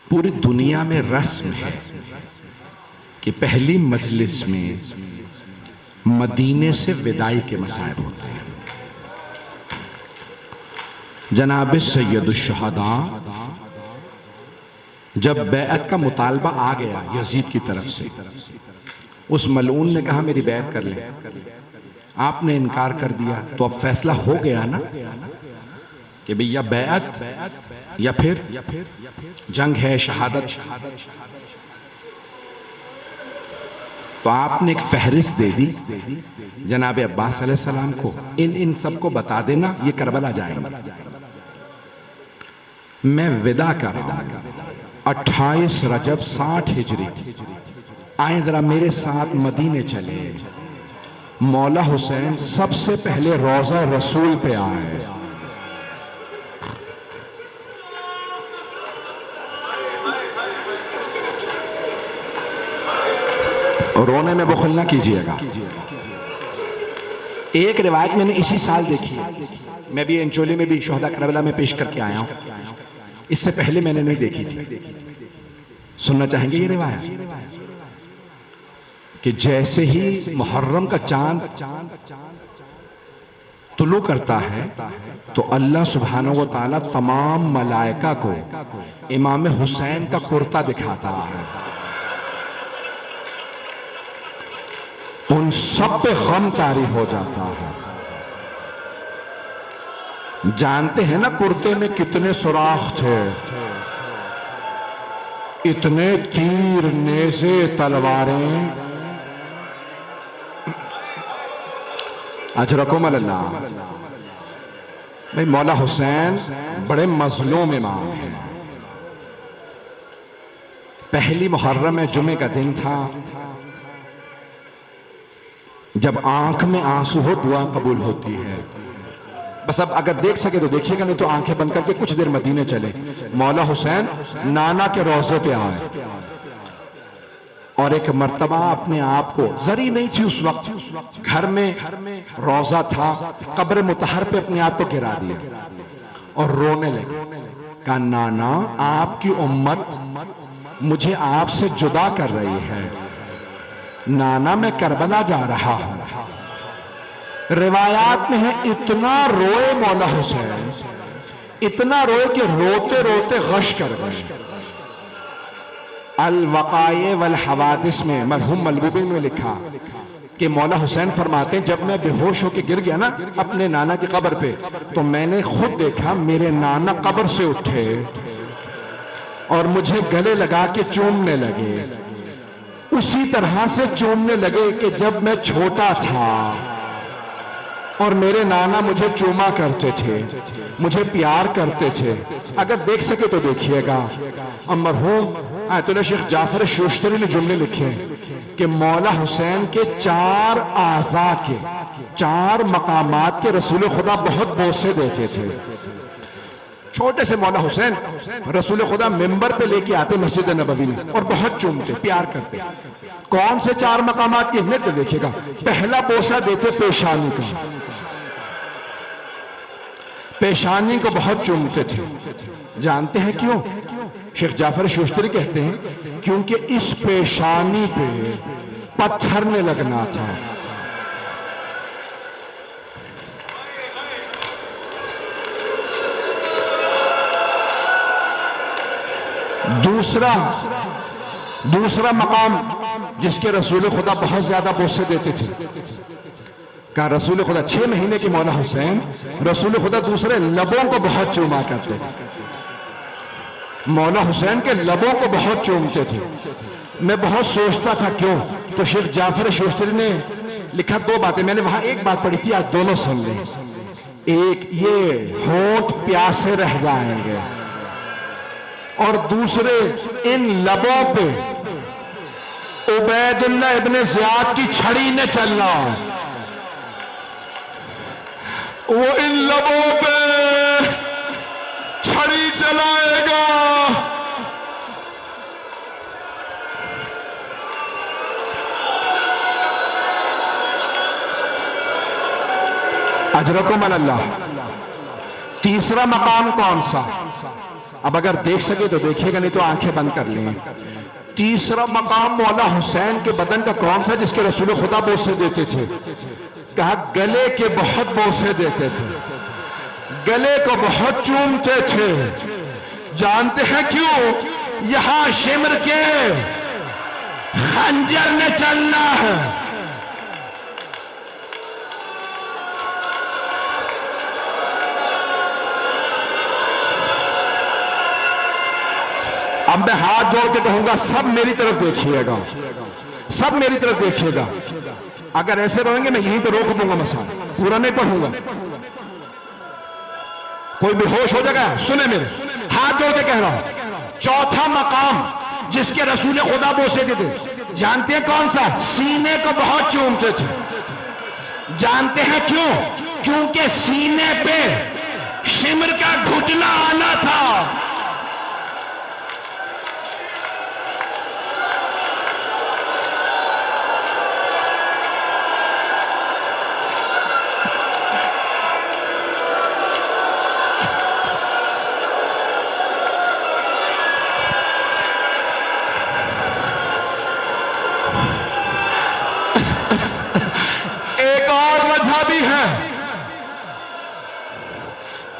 पूरी दुनिया में रस्म है कि पहली मजलिस में मदीने से विदाई के मसाइब होते हैं। जनाब सैयदुश शुहदा जब बैअत का मुतालबा आ गया यजीद की तरफ से, उस मलऊन ने कहा मेरी बैत कर ले, आपने इनकार कर दिया, तो अब फैसला हो गया ना कि भैया बैअत या फिर जंग है, शहादत। तो आपने एक फहरिस्त दे दी जनाब अब्बास अलैहिस्सलाम को, इन सबको बता देना ये करबला जाएंगे। मैं विदा कर रहा हूं 28 रजब 60 हिजरी, आए जरा मेरे साथ मदीने चले। मौला हुसैन सबसे पहले रोजा रसूल पे आए। रोने में बुखल ना कीजिएगा। एक रिवायत मैंने इसी साल देखी, मैं भी इंचोली में भी शोहदा करबला में पेश करके आया हूं, इससे पहले मैंने नहीं देखी थी। सुनना चाहेंगे ये रिवायत कि जैसे ही मुहर्रम का चांद तुलू करता है तो अल्लाह सुब्हानहू व तआला तमाम मलाइका को इमाम हुसैन का कुर्ता दिखाता है। उन सब पे गम तारी हो जाता है। जानते हैं ना कुर्ते में कितने सुराख थे, इतने तीर, नेज़े, तलवारें। अजरकुम अल्लाह। भाई मौला हुसैन बड़े मजलूम इमाम हैं। पहली मुहर्रम में जुमे का दिन था। जब आंख में आंसू हो दुआ कबूल होती है। बस अब अगर देख सके तो देखिएगा, नहीं तो आंखें बंद करके कुछ देर मदीने चले। मौला हुसैन नाना के रोजे पे आए और एक मर्तबा अपने आप को, जरी नहीं थी उस वक्त, घर में रोजा था, कब्र मुतहर पे अपने आप को गिरा दिया और रोने लगे। कहा नाना आपकी उम्मत मुझे आपसे जुदा कर रही है, नाना मैं करबला जा रहा हूं। रिवायात में है इतना रोए मौला हुसैन, इतना रोए कि रोते रोते गश कर गए। अल वक़ाए वल हवादिस में मरहूम मलबूबी में लिखा कि मौला हुसैन फरमाते हैं जब मैं बेहोश होकर गिर गया ना अपने नाना की कब्र पे, तो मैंने खुद देखा मेरे नाना कब्र से उठे और मुझे गले लगा के चूमने लगे। उसी तरह से चूमने लगे कि जब मैं छोटा था और मेरे नाना मुझे चूमा करते थे, मुझे प्यार करते थे। अगर देख सके तो देखिएगा। और मरहूम आयतुल्लाह शेख जाफर शोश्तरी ने जुमले लिखे कि मौला हुसैन के 4 आज़ा के 4 मकामात के रसूल खुदा बहुत बोसे देते थे। छोटे से मौला हुसैन रसूल खुदा मिंबर पे लेके आते मस्जिद नबवी में और बहुत चूमते, प्यार करते। कौन से 4 मकामात की अहमियत देखिएगा। पहला बोसा देते पेशानी को, पेशानी को बहुत चूमते थे। जानते हैं क्यों? शेख जाफर शोश्तरी कहते हैं क्योंकि इस पेशानी पे पत्थर ने लगना था। दूसरा मकाम जिसके रसूल खुदा बहुत ज्यादा बोसे देते थे, कहा रसूल खुदा 6 महीने की मौला हुसैन रसूल खुदा दूसरे लबों को बहुत चूमा करते थे। मौला हुसैन के लबों को बहुत चूमते थे। मैं बहुत सोचता था क्यों, तो शेख जाफर शोश्तरी ने लिखा 2 बातें। मैंने वहां एक बात पढ़ी थी, आज दोनों सुन लें। एक, ये होंठ प्यासे रह जाएंगे, और दूसरे इन लबों पे उबैदुल्लाह इब्ने ज़ियाद की छड़ी ने चलना। वो इन लबों पे छड़ी चलाएगा। अजरकुम अल्लाह। तीसरा मकाम कौन सा? अब अगर देख सके तो देखिएगा, नहीं तो आंखें बंद कर लें। तीसरा मकाम मौला हुसैन के बदन का कौन सा जिसके रसूल खुदा बोसे देते थे? कहा गले के बहुत बोसे देते थे, गले को बहुत चूमते थे। जानते हैं क्यों? यहां शिमर के खंजर ने चलना है। अब मैं हाथ जोड़ के कहूंगा, सब मेरी तरफ देखिएगा, सब मेरी तरफ देखिएगा। अगर ऐसे रहेंगे मैं यहीं पे रोक दूंगा, मसाला पूरा नहीं पढ़ूंगा, कोई बेहोश हो जाएगा। सुने मेरे, हाथ जोड़ के कह रहा हूं, चौथा मकाम जिसके रसूल खुदा बोसे थे, जानते हैं कौन सा? सीने को बहुत चूमते थे। जानते हैं क्यों? क्योंकि सीने पे शिमर का घुटना आना था।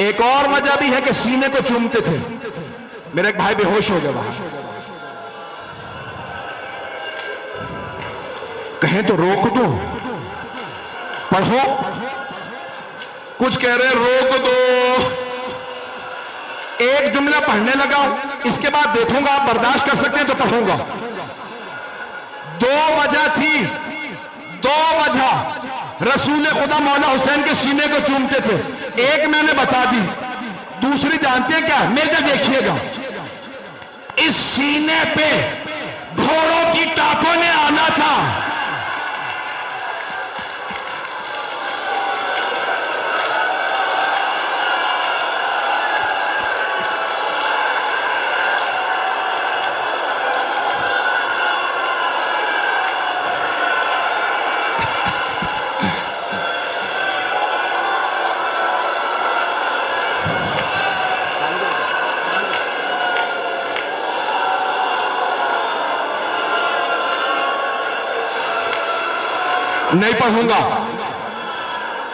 एक और वजह भी है कि सीने को चूमते थे। मेरा एक भाई बेहोश हो गया वहां, कहें तो रोक दो, पढ़ो। कुछ कह रहे रोक दो। एक जुमला पढ़ने लगा, इसके बाद देखूंगा आप बर्दाश्त कर सकते हैं तो पढ़ूंगा। दो वजह थी, दो वजह रसूल खुदा मौला हुसैन के सीने को चूमते थे। एक मैंने बता दी, दूसरी जानते हैं क्या? मेरे देखिएगा, इस सीने पे घोड़ों की टापों ने आना था। नहीं पढ़ूंगा,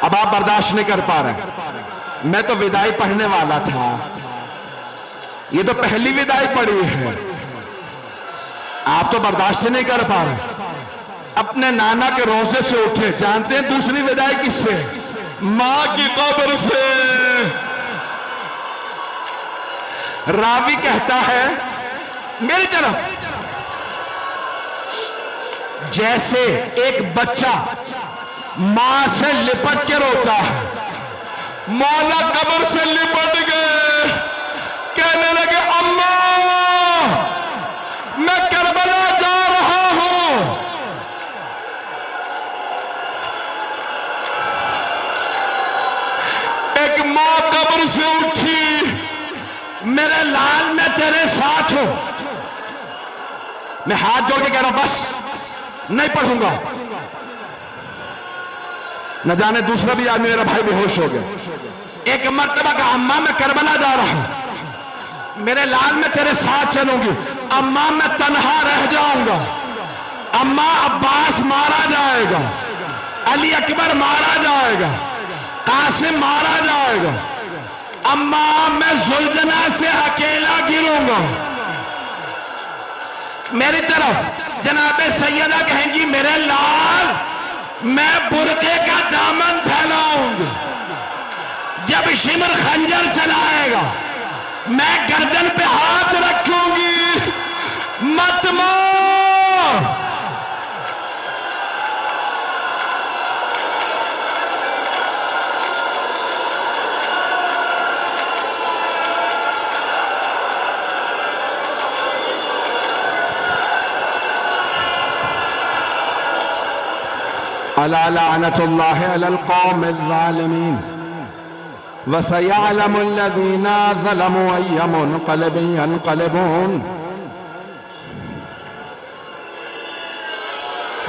अब आप बर्दाश्त नहीं कर पा रहे। मैं तो विदाई पढ़ने वाला था, ये तो पहली विदाई पढ़ी है। आप तो बर्दाश्त नहीं कर पा रहे। अपने नाना के रोजे से उठे। जानते हैं दूसरी विदाई किससे? मां की कब्र से। रावी कहता है मेरी तरफ, जैसे एक बच्चा मां से लिपट के रोता है, मौला कब्र से लिपट गए, कहने लगे अम्मा मैं करबला जा रहा हूं। एक मां कब्र से उठी, मेरे लाल मैं तेरे साथ हूं। मैं हाथ जोड़ के कह रहा हूं बस नहीं पढ़ूंगा। न जाने दूसरा भी आदमी मेरा भाई बेहोश हो गया। एक मर्तबा का अम्मा मैं करबला जा रहा हूं, मेरे लाल मैं तेरे साथ चलूंगी। अम्मा मैं तन्हा रह जाऊंगा। अम्मा अब्बास मारा जाएगा, अली अकबर मारा जाएगा, कासिम मारा जाएगा। अम्मा मैं जुल्जना से अकेला गिरूंगा। मेरी तरफ जनाबे सैयदा कहेंगी मेरे लाल मैं बुरके का दामन फैलाऊंगी। जब शिमर खंजर चलाएगा मैं गर्दन पे हाथ रखूंगी, मत मार। अला लानतुल्लाहि अलल कौमिज़ ज़ालिमीन व सयअलमुल लज़ीना ज़लमू अय्य मुनक़लिबिन यनक़लिबून।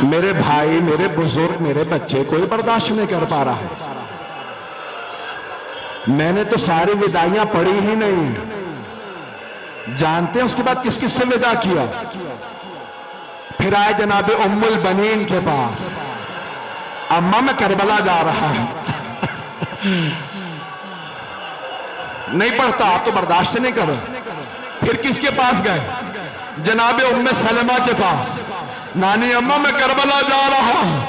मेरे भाई, मेरे बुजुर्ग, मेरे बच्चे कोई बर्दाश्त नहीं कर पा रहा है। मैंने तो सारी विदाइयां पढ़ी ही नहीं। जानते हैं उसके बाद किस किस से विदा किया? फिर आए जनाबे उम्मुल बनीन के पास, अम्मा मैं करबला जा रहा हूं। नहीं पढ़ता आप तो बर्दाश्त नहीं करो। फिर किसके पास गए? जनाबे उम्मे सलमा के पास, नानी अम्मा मैं करबला जा रहा हूं।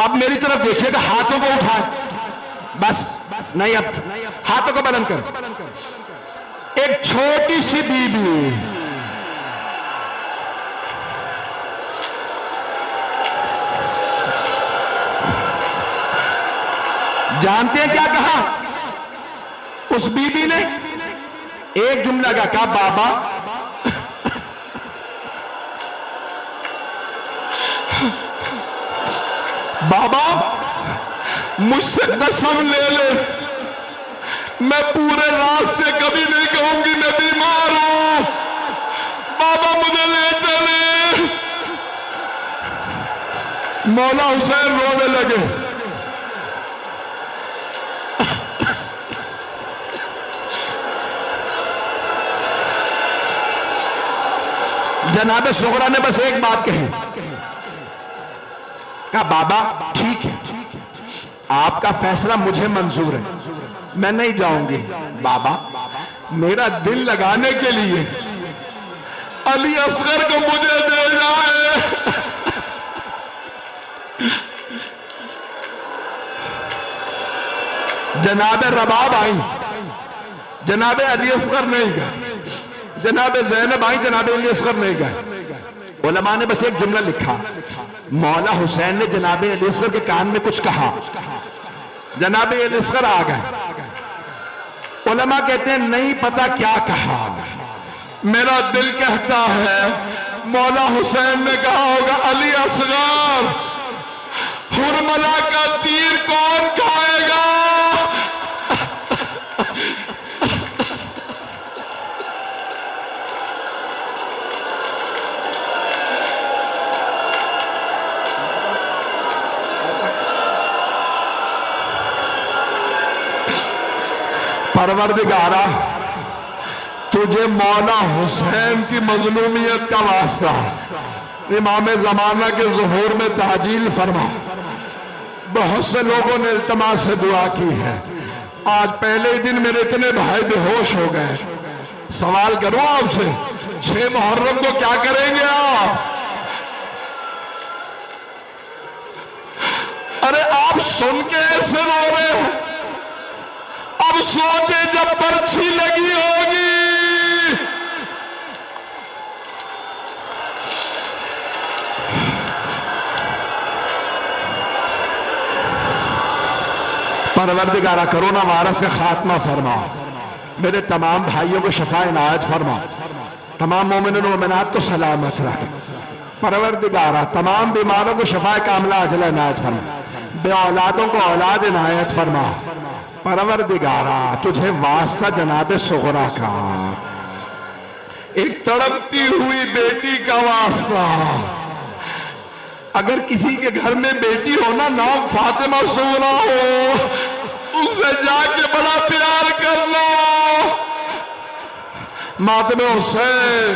अब मेरी तरफ देखिएगा, हाथों को उठाए, बस नहीं, अब हाथों को बुलंद कर। एक छोटी सी बीबी, जानते हैं क्या कहा उस बीबी ने? एक जुमला का कहा, बाबा बाबा मुझसे कसम ले ले, मैं पूरे रात से कभी नहीं कहूंगी मैं बीमार हूं, बाबा मुझे ले चले। मौला हुसैन रोने लगे। जनाबे सुगरा ने बस एक बात कही, कहा बाबा ठीक है, आपका फैसला मुझे मंजूर है, मैं नहीं जाऊंगी। बाबा मेरा दिल लगाने के लिए अली असगर को मुझे दे जाए। जनाबे रबाब आई, जनाबे अली असगर नहीं गए, जनाबे ज़ैनब आई, जनाबे अली असगर नहीं गए। उलमा ने बस एक जुमला लिखा, मौला हुसैन ने जनाबे अली असगर के कान में कुछ कहा, जनाबे अली असगर आ गए। उलमा कहते हैं नहीं पता क्या कहा, मेरा दिल कहता है मौला हुसैन ने कहा होगा, अली असगर हुरमला का तीर कौन खाएगा? परवरदिगारा तुझे मौला हुसैन की मजलूमियत का वास्ता इमाम ज़माना के ज़ुहूर में ताजील फरमा। बहुत से लोगों ने इल्तिमास से दुआ की है। आज पहले ही दिन मेरे इतने भाई बेहोश हो गए। सवाल करूं आपसे, 6 मुहर्रम को क्या करेंगे आप? अरे आप सुन के ऐसे रो रहे हो, अब सोचे जब पर्ची लगी होगी। परवरदिगारा कोरोना वायरस का खात्मा फरमा, मेरे तमाम भाइयों को शफा इनायत फरमा, तमाम मोमिन और मोमिनात को सलामत रख। परवरदिगारा तमाम बीमारों को शफा कामला अजल इनायत फरमा, बे औलादों को औलाद इनायत फरमा। परवरदिगारा तुझे वास्ता जनाबे सुगरा का, एक तड़पती हुई बेटी का वास्ता। अगर किसी के घर में बेटी हो ना, नाम फातिमा सुगरा हो, उससे जाके बड़ा प्यार कर लो। मातमे हुसैन